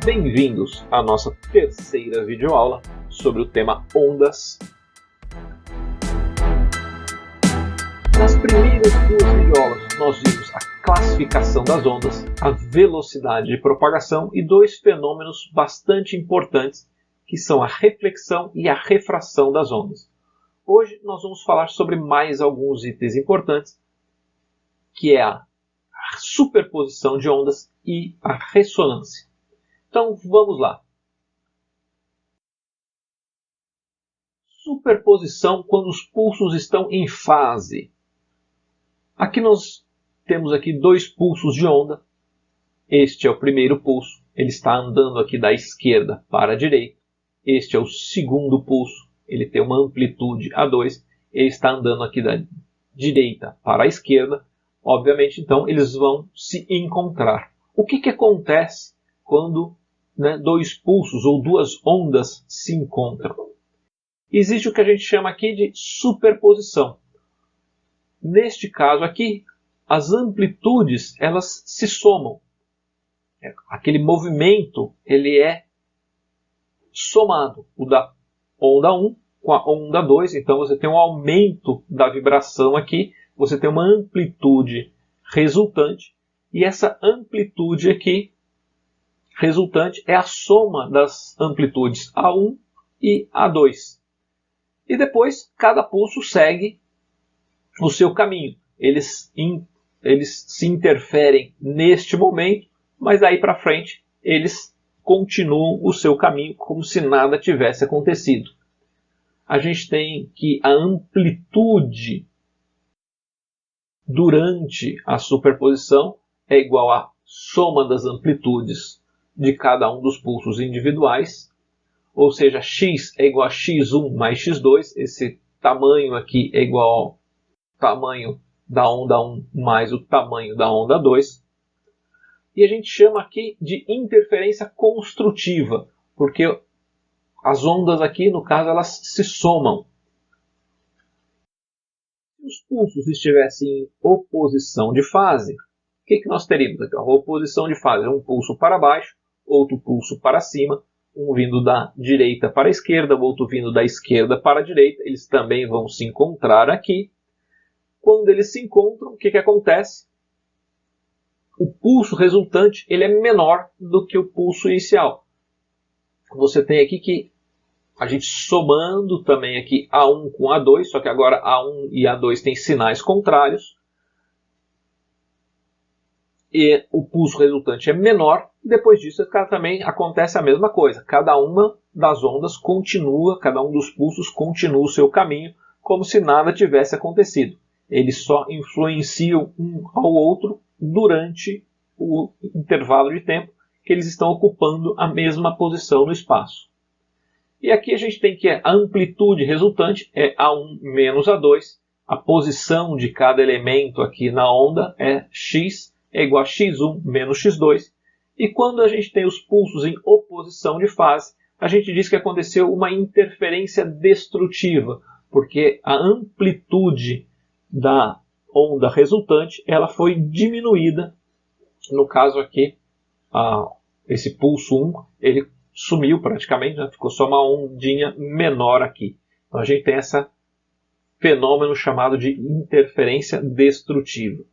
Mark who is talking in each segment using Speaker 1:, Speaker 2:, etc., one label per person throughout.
Speaker 1: Bem-vindos à nossa terceira videoaula sobre o tema ondas. Nas primeiras duas videoaulas nós vimos a classificação das ondas, a velocidade de propagação e dois fenômenos bastante importantes que são a reflexão e a refração das ondas. Hoje nós vamos falar sobre mais alguns itens importantes, que é a superposição de ondas e a ressonância. Então vamos lá. Superposição quando os pulsos estão em fase. Aqui nós temos dois pulsos de onda. Este é o primeiro pulso, ele está andando aqui da esquerda para a direita. Este é o segundo pulso, ele tem uma amplitude A2, ele está andando aqui da direita para a esquerda. Obviamente, então, eles vão se encontrar. O que acontece quando dois pulsos ou duas ondas se encontram? Existe o que a gente chama aqui de superposição. Neste caso aqui, as amplitudes elas se somam. Aquele movimento ele é somado. O da onda 1 com a onda 2. Então você tem um aumento da vibração aqui. Você tem uma amplitude resultante. E essa amplitude aqui resultante é a soma das amplitudes A1 e A2. E depois cada pulso segue o seu caminho. Eles se interferem neste momento, mas daí para frente eles continuam o seu caminho como se nada tivesse acontecido. A gente tem que a amplitude durante a superposição é igual à soma das amplitudes de cada um dos pulsos individuais, ou seja, x é igual a x1 mais x2, esse tamanho aqui é igual ao tamanho da onda 1 mais o tamanho da onda 2. E a gente chama aqui de interferência construtiva, porque as ondas aqui, no caso, elas se somam. Se os pulsos estivessem em oposição de fase, o que nós teríamos aqui? A oposição de fase é um pulso para baixo, outro pulso para cima, um vindo da direita para a esquerda, o outro vindo da esquerda para a direita. Eles também vão se encontrar aqui. Quando eles se encontram, o que acontece? O pulso resultante ele é menor do que o pulso inicial. Você tem aqui que a gente somando também aqui A1 com A2, só que agora A1 e A2 têm sinais contrários. E o pulso resultante é menor. Depois disso também acontece a mesma coisa. Cada uma das ondas continua, cada um dos pulsos continua o seu caminho, como se nada tivesse acontecido. Eles só influenciam um ao outro durante o intervalo de tempo que eles estão ocupando a mesma posição no espaço. E aqui a gente tem que a amplitude resultante é A1 menos A2. A posição de cada elemento aqui na onda é x, é igual a x1 menos x2. E quando a gente tem os pulsos em oposição de fase, a gente diz que aconteceu uma interferência destrutiva, porque a amplitude da onda resultante ela foi diminuída. No caso aqui, esse pulso 1 ele sumiu praticamente, ficou só uma ondinha menor aqui. Então a gente tem esse fenômeno chamado de interferência destrutiva.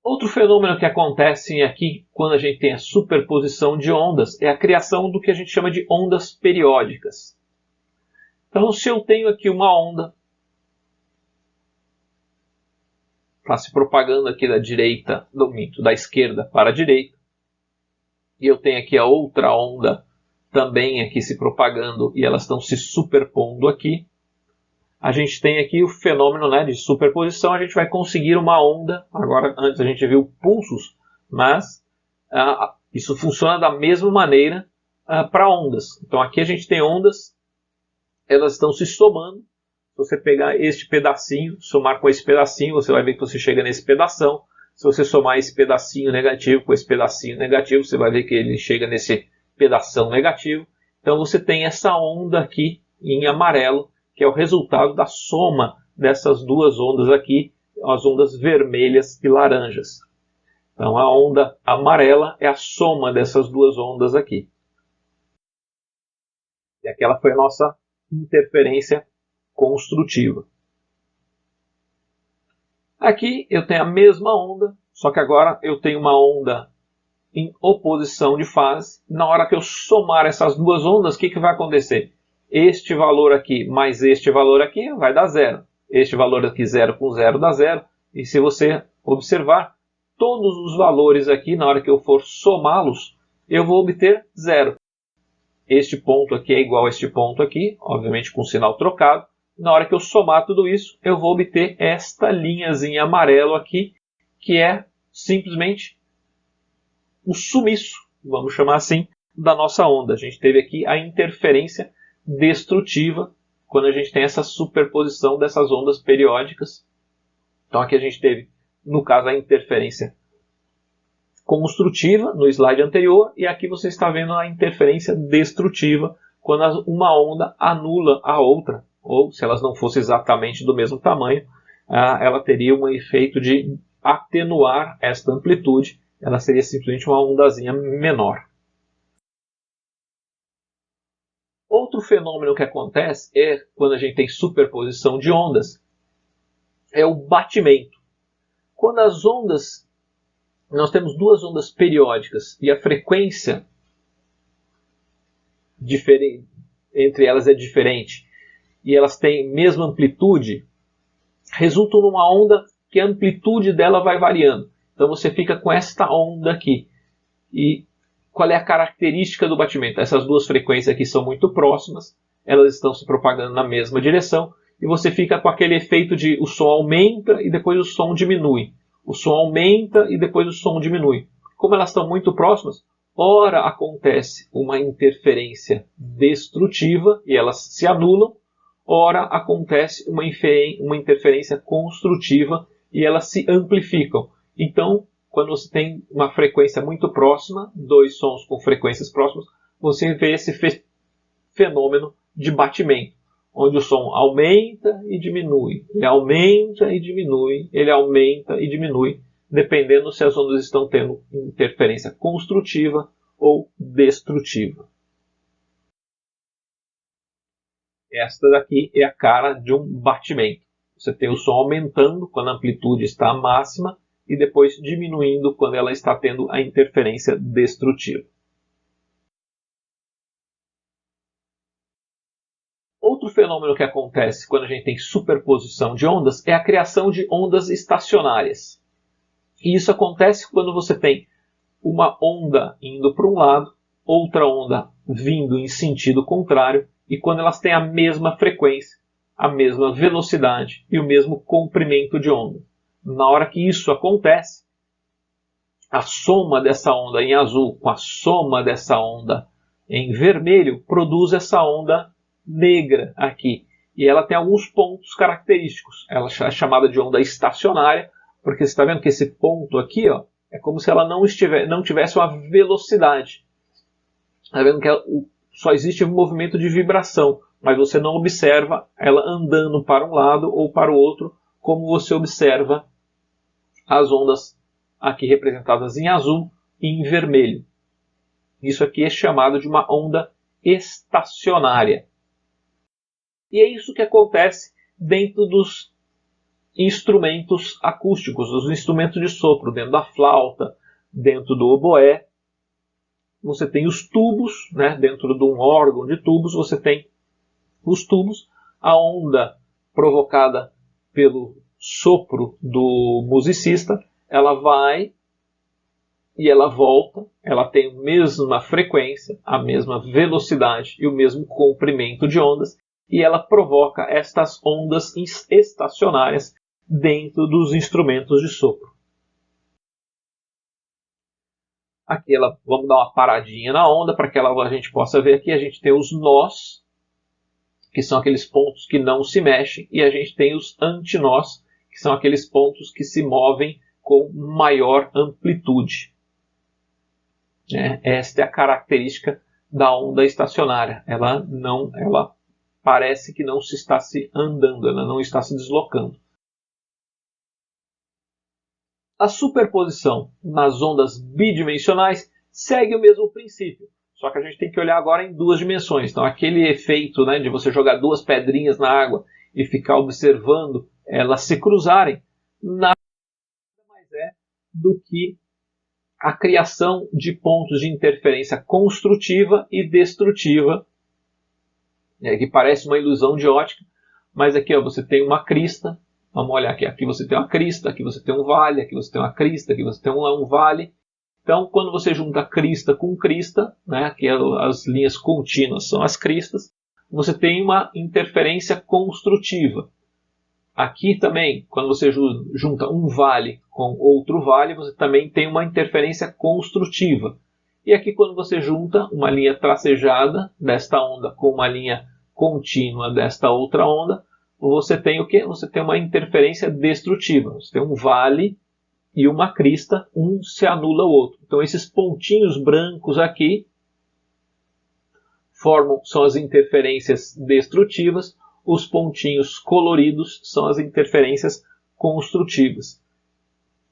Speaker 1: Outro fenômeno que acontece aqui quando a gente tem a superposição de ondas é a criação do que a gente chama de ondas periódicas. Então, se eu tenho aqui uma onda, está se propagando aqui da esquerda para a direita, e eu tenho aqui a outra onda também aqui se propagando e elas estão se superpondo aqui, a gente tem aqui o fenômeno de superposição, a gente vai conseguir uma onda. Agora, antes a gente viu pulsos, mas isso funciona da mesma maneira para ondas. Então aqui a gente tem ondas, elas estão se somando. Se você pegar este pedacinho, somar com esse pedacinho, você vai ver que você chega nesse pedação. Se você somar esse pedacinho negativo com esse pedacinho negativo, você vai ver que ele chega nesse pedação negativo. Então você tem essa onda aqui em amarelo, que é o resultado da soma dessas duas ondas aqui, as ondas vermelhas e laranjas. Então a onda amarela é a soma dessas duas ondas aqui. E aquela foi a nossa interferência construtiva. Aqui eu tenho a mesma onda, só que agora eu tenho uma onda em oposição de fase. Na hora que eu somar essas duas ondas, o que vai acontecer? Este valor aqui mais este valor aqui vai dar zero. Este valor aqui, 0 com 0, dá 0. E se você observar, todos os valores aqui, na hora que eu for somá-los, eu vou obter 0. Este ponto aqui é igual a este ponto aqui, obviamente com o sinal trocado. Na hora que eu somar tudo isso, eu vou obter esta linhazinha amarelo aqui, que é simplesmente o sumiço, vamos chamar assim, da nossa onda. A gente teve aqui a interferência destrutiva, quando a gente tem essa superposição dessas ondas periódicas. Então aqui a gente teve, no caso, a interferência construtiva, no slide anterior, e aqui você está vendo a interferência destrutiva, quando uma onda anula a outra, ou se elas não fossem exatamente do mesmo tamanho, ela teria um efeito de atenuar esta amplitude, ela seria simplesmente uma ondazinha menor. Outro fenômeno que acontece é quando a gente tem superposição de ondas, é o batimento. Quando as ondas, nós temos duas ondas periódicas e a frequência entre elas é diferente e elas têm mesma amplitude, resulta numa onda que a amplitude dela vai variando. Então você fica com esta onda aqui. E qual é a característica do batimento? Essas duas frequências aqui são muito próximas, elas estão se propagando na mesma direção, e você fica com aquele efeito de o som aumenta e depois o som diminui. O som aumenta e depois o som diminui. Como elas estão muito próximas, ora acontece uma interferência destrutiva e elas se anulam, ora acontece uma interferência construtiva e elas se amplificam. Então, quando você tem uma frequência muito próxima, dois sons com frequências próximas, você vê esse fenômeno de batimento, onde o som aumenta e diminui, ele aumenta e diminui, ele aumenta e diminui, dependendo se as ondas estão tendo interferência construtiva ou destrutiva. Esta daqui é a cara de um batimento. Você tem o som aumentando quando a amplitude está máxima, e depois diminuindo quando ela está tendo a interferência destrutiva. Outro fenômeno que acontece quando a gente tem superposição de ondas é a criação de ondas estacionárias. E isso acontece quando você tem uma onda indo para um lado, outra onda vindo em sentido contrário, e quando elas têm a mesma frequência, a mesma velocidade e o mesmo comprimento de onda. Na hora que isso acontece, a soma dessa onda em azul com a soma dessa onda em vermelho produz essa onda negra aqui. E ela tem alguns pontos característicos. Ela é chamada de onda estacionária, porque você está vendo que esse ponto aqui é como se ela não tivesse uma velocidade. Está vendo que só existe um movimento de vibração, mas você não observa ela andando para um lado ou para o outro, como você observa as ondas aqui representadas em azul e em vermelho. Isso aqui é chamado de uma onda estacionária. E é isso que acontece dentro dos instrumentos acústicos, dos instrumentos de sopro, dentro da flauta, dentro do oboé. Você tem os tubos, dentro de um órgão de tubos, você tem os tubos, a onda provocada pelo sopro do musicista, ela vai e ela volta, ela tem a mesma frequência, a mesma velocidade e o mesmo comprimento de ondas, e ela provoca estas ondas estacionárias dentro dos instrumentos de sopro. Aqui vamos dar uma paradinha na onda para que a gente possa ver aqui. A gente tem os nós, que são aqueles pontos que não se mexem, e a gente tem os antinós, que são aqueles pontos que se movem com maior amplitude. Esta é a característica da onda estacionária. Ela parece que não se está se andando, ela não está se deslocando. A superposição nas ondas bidimensionais segue o mesmo princípio, só que a gente tem que olhar agora em duas dimensões. Então aquele efeito, né, de você jogar duas pedrinhas na água e ficar observando elas se cruzarem, nada mais é do que a criação de pontos de interferência construtiva e destrutiva, que parece uma ilusão de ótica, mas aqui você tem uma crista. Vamos olhar aqui. Aqui você tem uma crista, aqui você tem um vale, aqui você tem uma crista, aqui você tem um vale. Então, quando você junta crista com crista, né, que as linhas contínuas são as cristas, você tem uma interferência construtiva. Aqui também, quando você junta um vale com outro vale, você também tem uma interferência construtiva. E aqui, quando você junta uma linha tracejada desta onda com uma linha contínua desta outra onda, você tem o quê? Você tem uma interferência destrutiva. Você tem um vale e uma crista, um se anula o outro. Então esses pontinhos brancos aqui são as interferências destrutivas, os pontinhos coloridos são as interferências construtivas.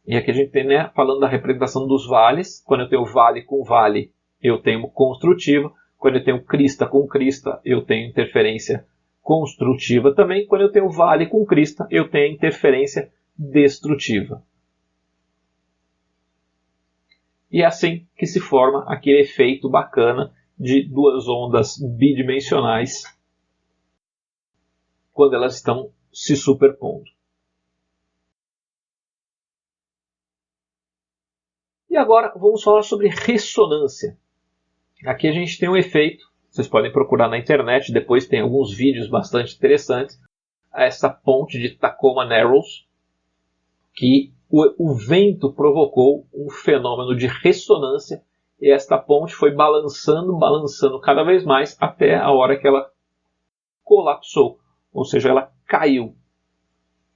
Speaker 1: E aqui a gente tem, né, falando da representação dos vales. Quando eu tenho vale com vale, eu tenho construtiva. Quando eu tenho crista com crista, eu tenho interferência construtiva também. Quando eu tenho vale com crista, eu tenho interferência destrutiva. E é assim que se forma aquele efeito bacana de duas ondas bidimensionais quando elas estão se superpondo. E agora vamos falar sobre ressonância. Aqui a gente tem um efeito. Vocês podem procurar na internet, depois tem alguns vídeos bastante interessantes. Essa ponte de Tacoma Narrows, que o vento provocou um fenômeno de ressonância e esta ponte foi balançando cada vez mais até a hora que ela colapsou, ou seja, ela caiu.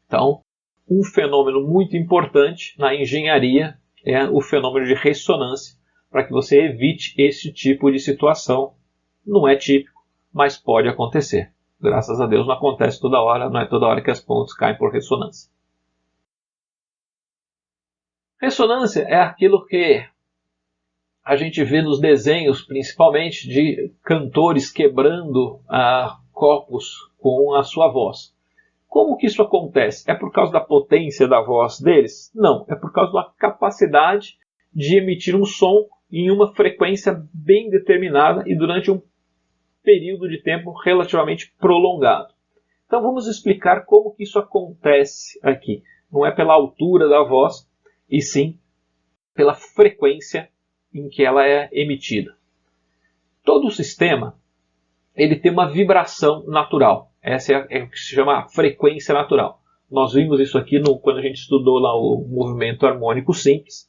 Speaker 1: Então, um fenômeno muito importante na engenharia é o fenômeno de ressonância, para que você evite esse tipo de situação. Não é típico, mas pode acontecer. Graças a Deus não acontece toda hora, não é toda hora que as pontes caem por ressonância. Ressonância é aquilo que a gente vê nos desenhos, principalmente de cantores quebrando copos com a sua voz. Como que isso acontece? É por causa da potência da voz deles? Não, é por causa da capacidade de emitir um som em uma frequência bem determinada e durante um período de tempo relativamente prolongado. Então vamos explicar como que isso acontece aqui. Não é pela altura da voz, e sim pela frequência em que ela é emitida. Todo o sistema ele tem uma vibração natural. Essa é o que se chama frequência natural. Nós vimos isso aqui quando a gente estudou lá o movimento harmônico simples.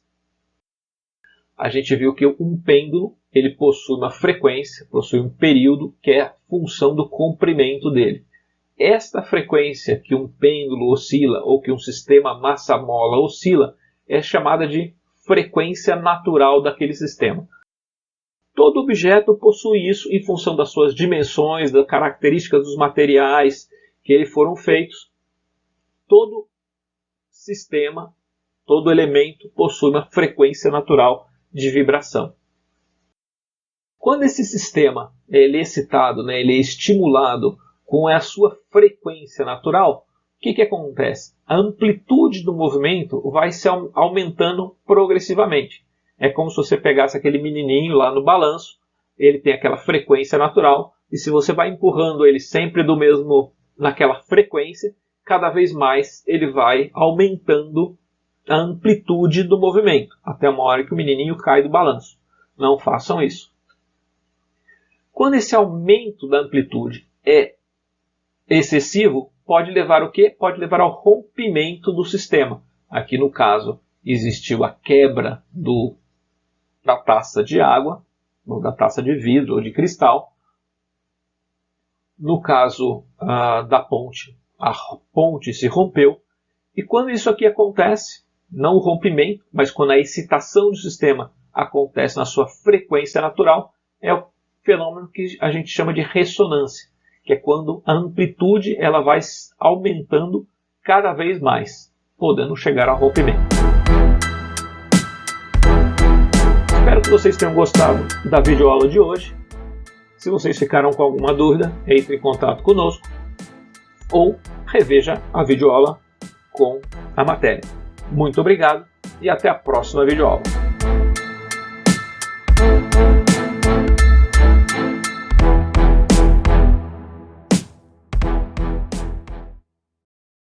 Speaker 1: A gente viu que um pêndulo ele possui uma frequência, possui um período que é a função do comprimento dele. Esta frequência que um pêndulo oscila ou que um sistema massa-mola oscila é chamada de frequência natural daquele sistema. Todo objeto possui isso em função das suas dimensões, das características dos materiais que eles foram feitos. Todo sistema, todo elemento possui uma frequência natural de vibração. Quando esse sistema ele é excitado, ele é estimulado com a sua frequência natural, o que acontece? A amplitude do movimento vai se aumentando progressivamente. É como se você pegasse aquele menininho lá no balanço, ele tem aquela frequência natural, e se você vai empurrando ele sempre naquela frequência, cada vez mais ele vai aumentando a amplitude do movimento, até uma hora que o menininho cai do balanço. Não façam isso. Quando esse aumento da amplitude é excessivo, pode levar o quê? Pode levar ao rompimento do sistema. Aqui no caso, existiu a quebra da taça de água, ou da taça de vidro ou de cristal. No caso da ponte, a ponte se rompeu. E quando isso aqui acontece, não o rompimento, mas quando a excitação do sistema acontece na sua frequência natural, é o fenômeno que a gente chama de ressonância, que é quando a amplitude ela vai aumentando cada vez mais, podendo chegar ao rompimento. vocês tenham gostado da videoaula de hoje. Se vocês ficaram com alguma dúvida, entre em contato conosco ou reveja a videoaula com a matéria. Muito obrigado e até a próxima videoaula.